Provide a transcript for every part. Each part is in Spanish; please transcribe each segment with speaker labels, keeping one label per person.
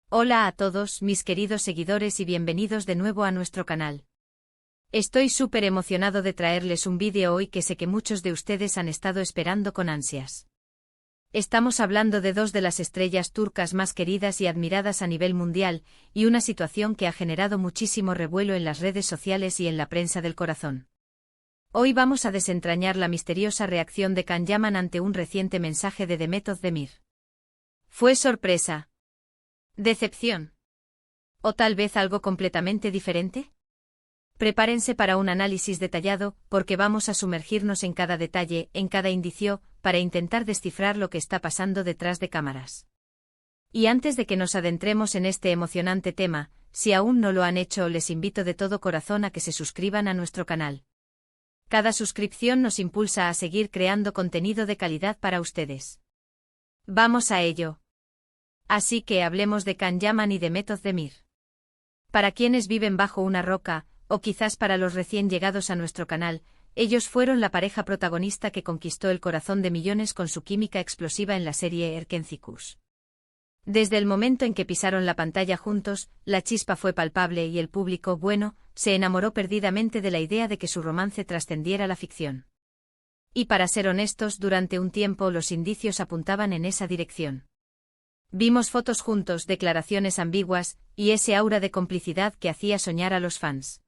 Speaker 1: Hola a todos mis queridos seguidores y bienvenidos de nuevo a nuestro canal. Estoy súper emocionado de traerles un vídeo hoy que sé que muchos de ustedes han estado esperando con ansias. Estamos hablando de dos de las estrellas turcas más queridas y admiradas a nivel mundial, y una situación que ha generado muchísimo revuelo en las redes sociales y en la prensa del corazón. Hoy vamos a desentrañar la misteriosa reacción de Can Yaman ante un reciente mensaje de Demet Özdemir. ¿Fue sorpresa? ¿Decepción? ¿O tal vez algo completamente diferente? Prepárense para un análisis detallado, porque vamos a sumergirnos en cada detalle, en cada indicio, para intentar descifrar lo que está pasando detrás de cámaras. Y antes de que nos adentremos en este emocionante tema, si aún no lo han hecho, les invito de todo corazón a que se suscriban a nuestro canal. Cada suscripción nos impulsa a seguir creando contenido de calidad para ustedes. Vamos a ello. Así que hablemos de Can Yaman y Demet Özdemir. Para quienes viven bajo una roca, o quizás para los recién llegados a nuestro canal, ellos fueron la pareja protagonista que conquistó el corazón de millones con su química explosiva en la serie Erkenci. Desde el momento en que pisaron la pantalla juntos, la chispa fue palpable y el público, se enamoró perdidamente de la idea de que su romance trascendiera la ficción. Y para ser honestos, durante un tiempo los indicios apuntaban en esa dirección. Vimos fotos juntos, declaraciones ambiguas, y ese aura de complicidad que hacía soñar a los fans.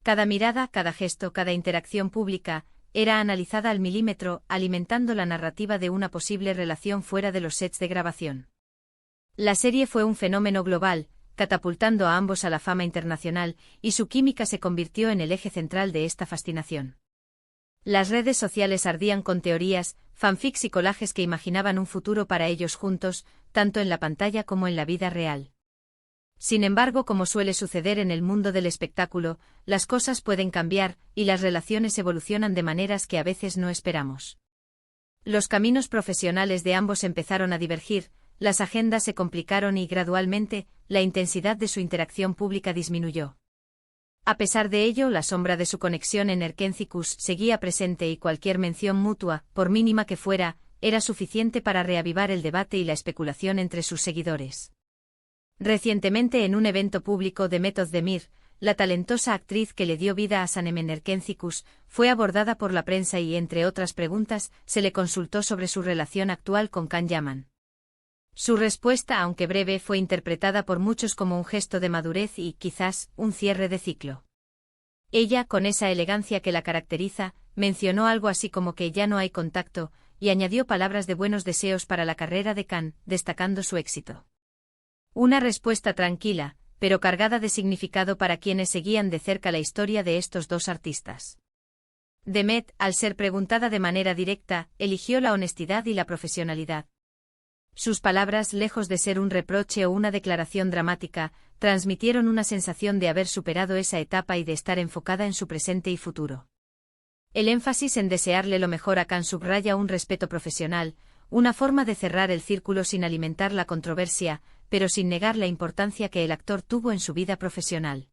Speaker 1: Cada mirada, cada gesto, cada interacción pública, era analizada al milímetro, alimentando la narrativa de una posible relación fuera de los sets de grabación. La serie fue un fenómeno global, catapultando a ambos a la fama internacional, y su química se convirtió en el eje central de esta fascinación. Las redes sociales ardían con teorías, fanfics y collages que imaginaban un futuro para ellos juntos, tanto en la pantalla como en la vida real. Sin embargo, como suele suceder en el mundo del espectáculo, las cosas pueden cambiar, y las relaciones evolucionan de maneras que a veces no esperamos. Los caminos profesionales de ambos empezaron a divergir, las agendas se complicaron y, gradualmente, la intensidad de su interacción pública disminuyó. A pesar de ello, la sombra de su conexión en Erkenci seguía presente y cualquier mención mutua, por mínima que fuera, era suficiente para reavivar el debate y la especulación entre sus seguidores. Recientemente, en un evento público, Demet Özdemir, la talentosa actriz que le dio vida a Sanem en Erkenci, fue abordada por la prensa y, entre otras preguntas, se le consultó sobre su relación actual con Can Yaman. Su respuesta, aunque breve, fue interpretada por muchos como un gesto de madurez y, quizás, un cierre de ciclo. Ella, con esa elegancia que la caracteriza, mencionó algo así como que ya no hay contacto, y añadió palabras de buenos deseos para la carrera de Can, destacando su éxito. Una respuesta tranquila, pero cargada de significado para quienes seguían de cerca la historia de estos dos artistas. Demet, al ser preguntada de manera directa, eligió la honestidad y la profesionalidad. Sus palabras, lejos de ser un reproche o una declaración dramática, transmitieron una sensación de haber superado esa etapa y de estar enfocada en su presente y futuro. El énfasis en desearle lo mejor a Can subraya un respeto profesional, una forma de cerrar el círculo sin alimentar la controversia, pero sin negar la importancia que el actor tuvo en su vida profesional.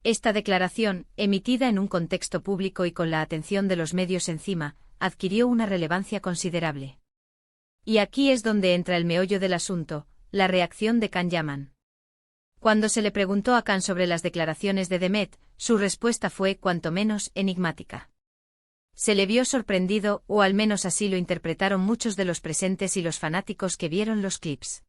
Speaker 1: Esta declaración, emitida en un contexto público y con la atención de los medios encima, adquirió una relevancia considerable. Y aquí es donde entra el meollo del asunto, la reacción de Can Yaman. Cuando se le preguntó a Can sobre las declaraciones de Demet, su respuesta fue cuanto menos enigmática. Se le vio sorprendido, o al menos así lo interpretaron muchos de los presentes y los fanáticos que vieron los clips.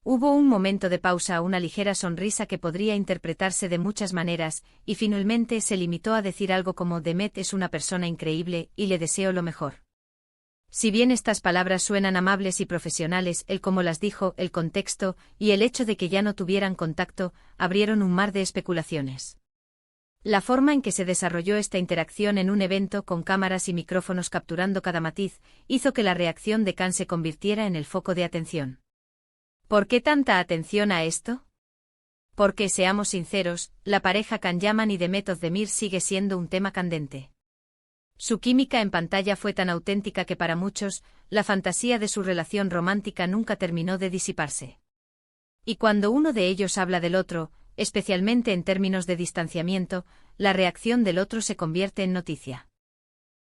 Speaker 1: Hubo un momento de pausa, una ligera sonrisa que podría interpretarse de muchas maneras, y finalmente se limitó a decir algo como: Demet es una persona increíble, y le deseo lo mejor. Si bien estas palabras suenan amables y profesionales, el cómo las dijo, el contexto, y el hecho de que ya no tuvieran contacto, abrieron un mar de especulaciones. La forma en que se desarrolló esta interacción en un evento con cámaras y micrófonos capturando cada matiz, hizo que la reacción de Can se convirtiera en el foco de atención. ¿Por qué tanta atención a esto? Porque, seamos sinceros, la pareja Can Yaman y Demet Özdemir sigue siendo un tema candente. Su química en pantalla fue tan auténtica que para muchos, la fantasía de su relación romántica nunca terminó de disiparse. Y cuando uno de ellos habla del otro, especialmente en términos de distanciamiento, la reacción del otro se convierte en noticia.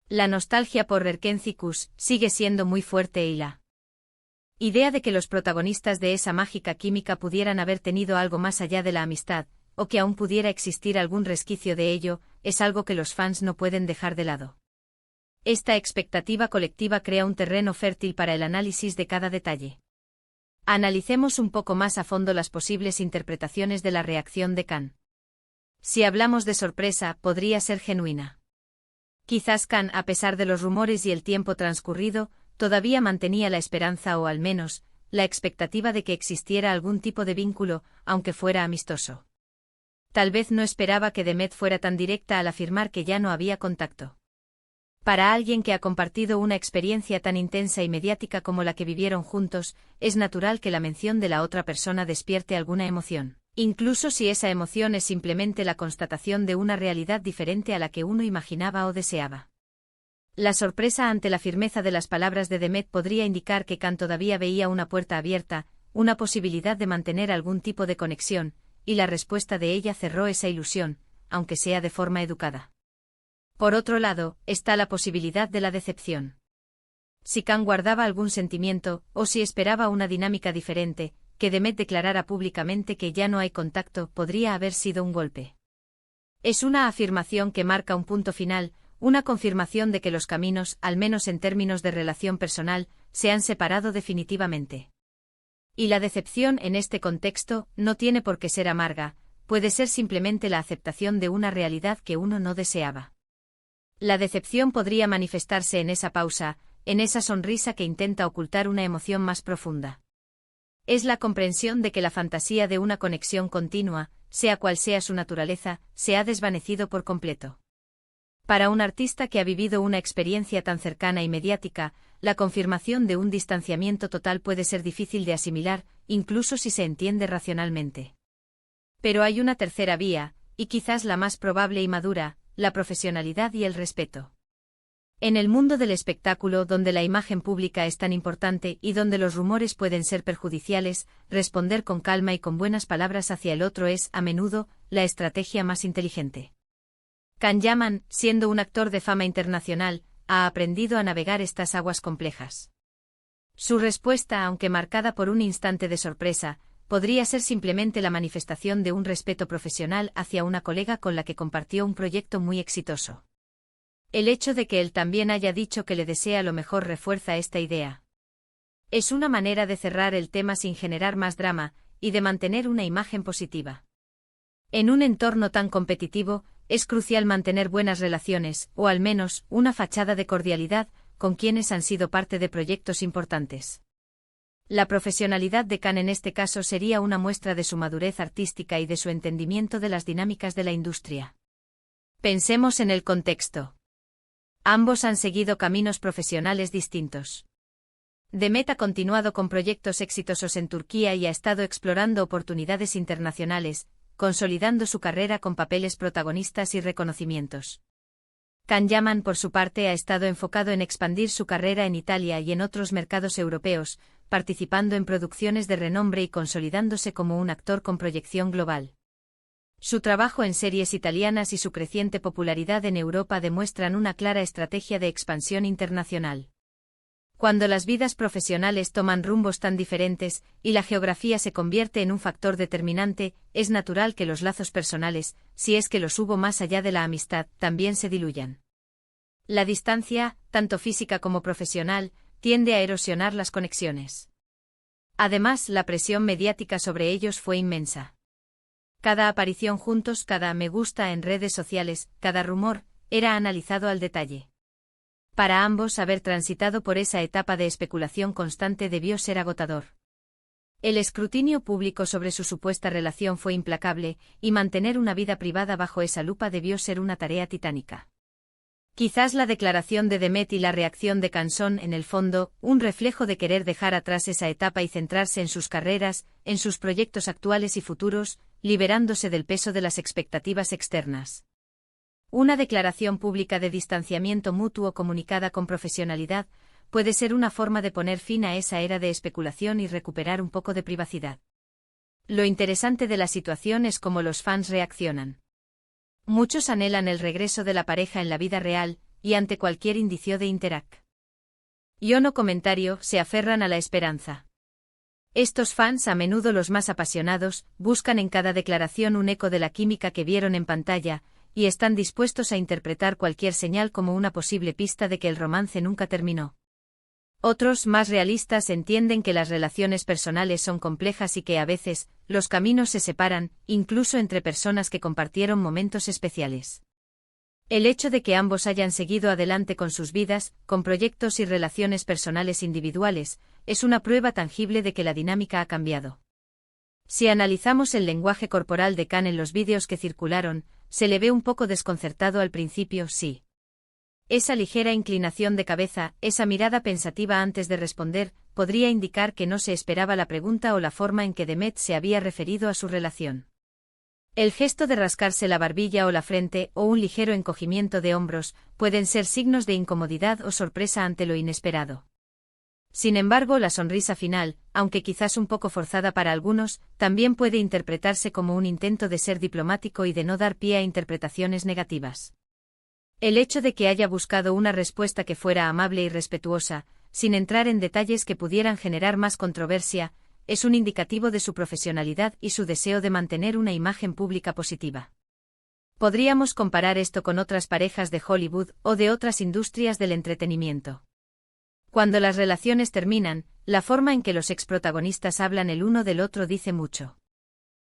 Speaker 1: La nostalgia por Erkenci sigue siendo muy fuerte y la Idea de que los protagonistas de esa mágica química pudieran haber tenido algo más allá de la amistad, o que aún pudiera existir algún resquicio de ello, es algo que los fans no pueden dejar de lado. Esta expectativa colectiva crea un terreno fértil para el análisis de cada detalle. Analicemos un poco más a fondo las posibles interpretaciones de la reacción de Khan. Si hablamos de sorpresa, podría ser genuina. Quizás Khan, a pesar de los rumores y el tiempo transcurrido, todavía mantenía la esperanza o al menos, la expectativa de que existiera algún tipo de vínculo, aunque fuera amistoso. Tal vez no esperaba que Demet fuera tan directa al afirmar que ya no había contacto. Para alguien que ha compartido una experiencia tan intensa y mediática como la que vivieron juntos, es natural que la mención de la otra persona despierte alguna emoción, incluso si esa emoción es simplemente la constatación de una realidad diferente a la que uno imaginaba o deseaba. La sorpresa ante la firmeza de las palabras de Demet podría indicar que Khan todavía veía una puerta abierta, una posibilidad de mantener algún tipo de conexión, y la respuesta de ella cerró esa ilusión, aunque sea de forma educada. Por otro lado, está la posibilidad de la decepción. Si Khan guardaba algún sentimiento, o si esperaba una dinámica diferente, que Demet declarara públicamente que ya no hay contacto podría haber sido un golpe. Es una afirmación que marca un punto final, una confirmación de que los caminos, al menos en términos de relación personal, se han separado definitivamente. Y la decepción en este contexto no tiene por qué ser amarga, puede ser simplemente la aceptación de una realidad que uno no deseaba. La decepción podría manifestarse en esa pausa, en esa sonrisa que intenta ocultar una emoción más profunda. Es la comprensión de que la fantasía de una conexión continua, sea cual sea su naturaleza, se ha desvanecido por completo. Para un artista que ha vivido una experiencia tan cercana y mediática, la confirmación de un distanciamiento total puede ser difícil de asimilar, incluso si se entiende racionalmente. Pero hay una tercera vía, y quizás la más probable y madura, la profesionalidad y el respeto. En el mundo del espectáculo, donde la imagen pública es tan importante y donde los rumores pueden ser perjudiciales, responder con calma y con buenas palabras hacia el otro es, a menudo, la estrategia más inteligente. Khan Yaman, siendo un actor de fama internacional, ha aprendido a navegar estas aguas complejas. Su respuesta, aunque marcada por un instante de sorpresa, podría ser simplemente la manifestación de un respeto profesional hacia una colega con la que compartió un proyecto muy exitoso. El hecho de que él también haya dicho que le desea lo mejor refuerza esta idea. Es una manera de cerrar el tema sin generar más drama, y de mantener una imagen positiva. En un entorno tan competitivo, es crucial mantener buenas relaciones, o al menos, una fachada de cordialidad, con quienes han sido parte de proyectos importantes. La profesionalidad de Khan en este caso sería una muestra de su madurez artística y de su entendimiento de las dinámicas de la industria. Pensemos en el contexto. Ambos han seguido caminos profesionales distintos. Demet ha continuado con proyectos exitosos en Turquía y ha estado explorando oportunidades internacionales, consolidando su carrera con papeles protagonistas y reconocimientos. Khan Yaman, por su parte, ha estado enfocado en expandir su carrera en Italia y en otros mercados europeos, participando en producciones de renombre y consolidándose como un actor con proyección global. Su trabajo en series italianas y su creciente popularidad en Europa demuestran una clara estrategia de expansión internacional. Cuando las vidas profesionales toman rumbos tan diferentes, y la geografía se convierte en un factor determinante, es natural que los lazos personales, si es que los hubo más allá de la amistad, también se diluyan. La distancia, tanto física como profesional, tiende a erosionar las conexiones. Además, la presión mediática sobre ellos fue inmensa. Cada aparición juntos, cada me gusta en redes sociales, cada rumor, era analizado al detalle. Para ambos, haber transitado por esa etapa de especulación constante debió ser agotador. El escrutinio público sobre su supuesta relación fue implacable, y mantener una vida privada bajo esa lupa debió ser una tarea titánica. Quizás la declaración de Demet y la reacción de Khan son, en el fondo, un reflejo de querer dejar atrás esa etapa y centrarse en sus carreras, en sus proyectos actuales y futuros, liberándose del peso de las expectativas externas. Una declaración pública de distanciamiento mutuo comunicada con profesionalidad puede ser una forma de poner fin a esa era de especulación y recuperar un poco de privacidad. Lo interesante de la situación es cómo los fans reaccionan. Muchos anhelan el regreso de la pareja en la vida real, y ante cualquier indicio de interacción o comentario, se aferran a la esperanza. Estos fans, a menudo los más apasionados, buscan en cada declaración un eco de la química que vieron en pantalla, y están dispuestos a interpretar cualquier señal como una posible pista de que el romance nunca terminó. Otros, más realistas, entienden que las relaciones personales son complejas y que a veces, los caminos se separan, incluso entre personas que compartieron momentos especiales. El hecho de que ambos hayan seguido adelante con sus vidas, con proyectos y relaciones personales individuales, es una prueba tangible de que la dinámica ha cambiado. Si analizamos el lenguaje corporal de Khan en los vídeos que circularon, se le ve un poco desconcertado al principio, sí. Esa ligera inclinación de cabeza, esa mirada pensativa antes de responder, podría indicar que no se esperaba la pregunta o la forma en que Demet se había referido a su relación. El gesto de rascarse la barbilla o la frente, o un ligero encogimiento de hombros, pueden ser signos de incomodidad o sorpresa ante lo inesperado. Sin embargo, la sonrisa final, aunque quizás un poco forzada para algunos, también puede interpretarse como un intento de ser diplomático y de no dar pie a interpretaciones negativas. El hecho de que haya buscado una respuesta que fuera amable y respetuosa, sin entrar en detalles que pudieran generar más controversia, es un indicativo de su profesionalidad y su deseo de mantener una imagen pública positiva. Podríamos comparar esto con otras parejas de Hollywood o de otras industrias del entretenimiento. Cuando las relaciones terminan, la forma en que los exprotagonistas hablan el uno del otro dice mucho.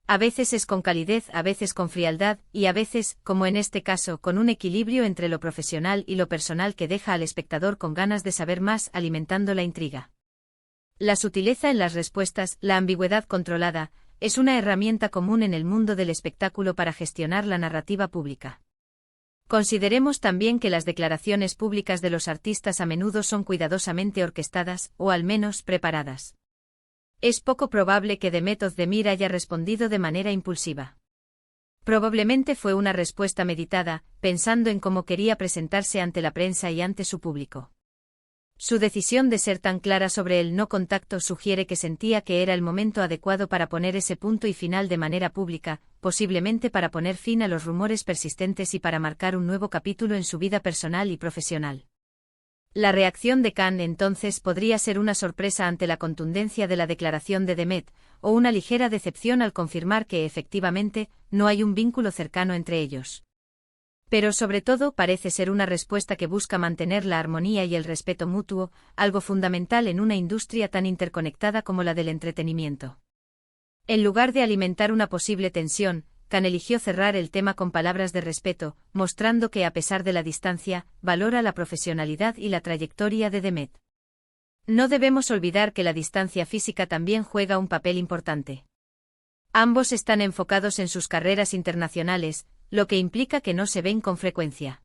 Speaker 1: A veces es con calidez, a veces con frialdad, y a veces, como en este caso, con un equilibrio entre lo profesional y lo personal que deja al espectador con ganas de saber más, alimentando la intriga. La sutileza en las respuestas, la ambigüedad controlada, es una herramienta común en el mundo del espectáculo para gestionar la narrativa pública. Consideremos también que las declaraciones públicas de los artistas a menudo son cuidadosamente orquestadas, o al menos preparadas. Es poco probable que Demet Özdemir haya respondido de manera impulsiva. Probablemente fue una respuesta meditada, pensando en cómo quería presentarse ante la prensa y ante su público. Su decisión de ser tan clara sobre el no contacto sugiere que sentía que era el momento adecuado para poner ese punto y final de manera pública, posiblemente para poner fin a los rumores persistentes y para marcar un nuevo capítulo en su vida personal y profesional. La reacción de Khan entonces podría ser una sorpresa ante la contundencia de la declaración de Demet, o una ligera decepción al confirmar que efectivamente no hay un vínculo cercano entre ellos. Pero sobre todo parece ser una respuesta que busca mantener la armonía y el respeto mutuo, algo fundamental en una industria tan interconectada como la del entretenimiento. En lugar de alimentar una posible tensión, Khan eligió cerrar el tema con palabras de respeto, mostrando que a pesar de la distancia, valora la profesionalidad y la trayectoria de Demet. No debemos olvidar que la distancia física también juega un papel importante. Ambos están enfocados en sus carreras internacionales, lo que implica que no se ven con frecuencia.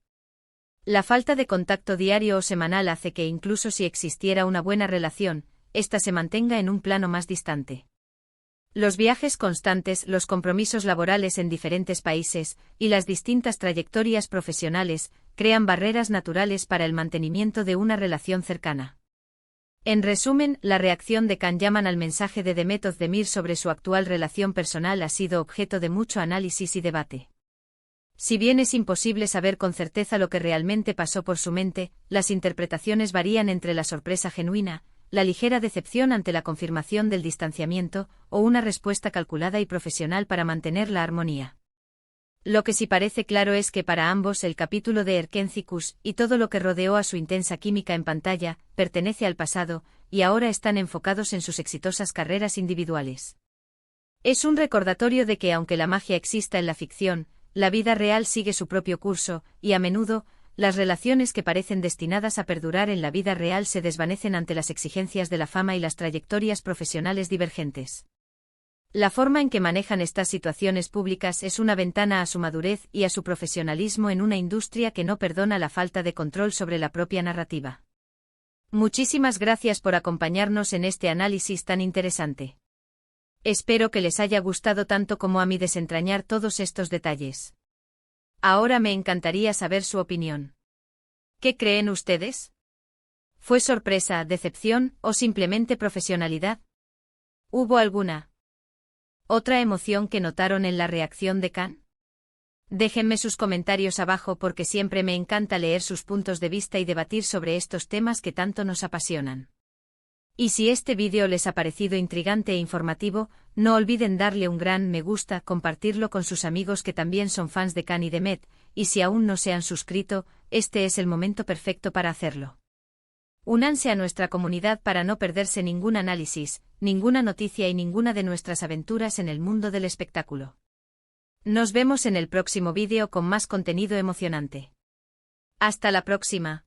Speaker 1: La falta de contacto diario o semanal hace que incluso si existiera una buena relación, ésta se mantenga en un plano más distante. Los viajes constantes, los compromisos laborales en diferentes países, y las distintas trayectorias profesionales, crean barreras naturales para el mantenimiento de una relación cercana. En resumen, la reacción de Khan Yaman al mensaje de Demet Özdemir sobre su actual relación personal ha sido objeto de mucho análisis y debate. Si bien es imposible saber con certeza lo que realmente pasó por su mente, las interpretaciones varían entre la sorpresa genuina, la ligera decepción ante la confirmación del distanciamiento, o una respuesta calculada y profesional para mantener la armonía. Lo que sí parece claro es que para ambos el capítulo de Erkencikus, y todo lo que rodeó a su intensa química en pantalla, pertenece al pasado, y ahora están enfocados en sus exitosas carreras individuales. Es un recordatorio de que aunque la magia exista en la ficción, la vida real sigue su propio curso, y a menudo, las relaciones que parecen destinadas a perdurar en la vida real se desvanecen ante las exigencias de la fama y las trayectorias profesionales divergentes. La forma en que manejan estas situaciones públicas es una ventana a su madurez y a su profesionalismo en una industria que no perdona la falta de control sobre la propia narrativa. Muchísimas gracias por acompañarnos en este análisis tan interesante. Espero que les haya gustado tanto como a mí desentrañar todos estos detalles. Ahora me encantaría saber su opinión. ¿Qué creen ustedes? ¿Fue sorpresa, decepción o simplemente profesionalidad? ¿Hubo alguna otra emoción que notaron en la reacción de Khan? Déjenme sus comentarios abajo porque siempre me encanta leer sus puntos de vista y debatir sobre estos temas que tanto nos apasionan. Y si este vídeo les ha parecido intrigante e informativo, no olviden darle un gran me gusta, compartirlo con sus amigos que también son fans de Khan y de Met, y si aún no se han suscrito, este es el momento perfecto para hacerlo. Únanse a nuestra comunidad para no perderse ningún análisis, ninguna noticia y ninguna de nuestras aventuras en el mundo del espectáculo. Nos vemos en el próximo vídeo con más contenido emocionante. Hasta la próxima.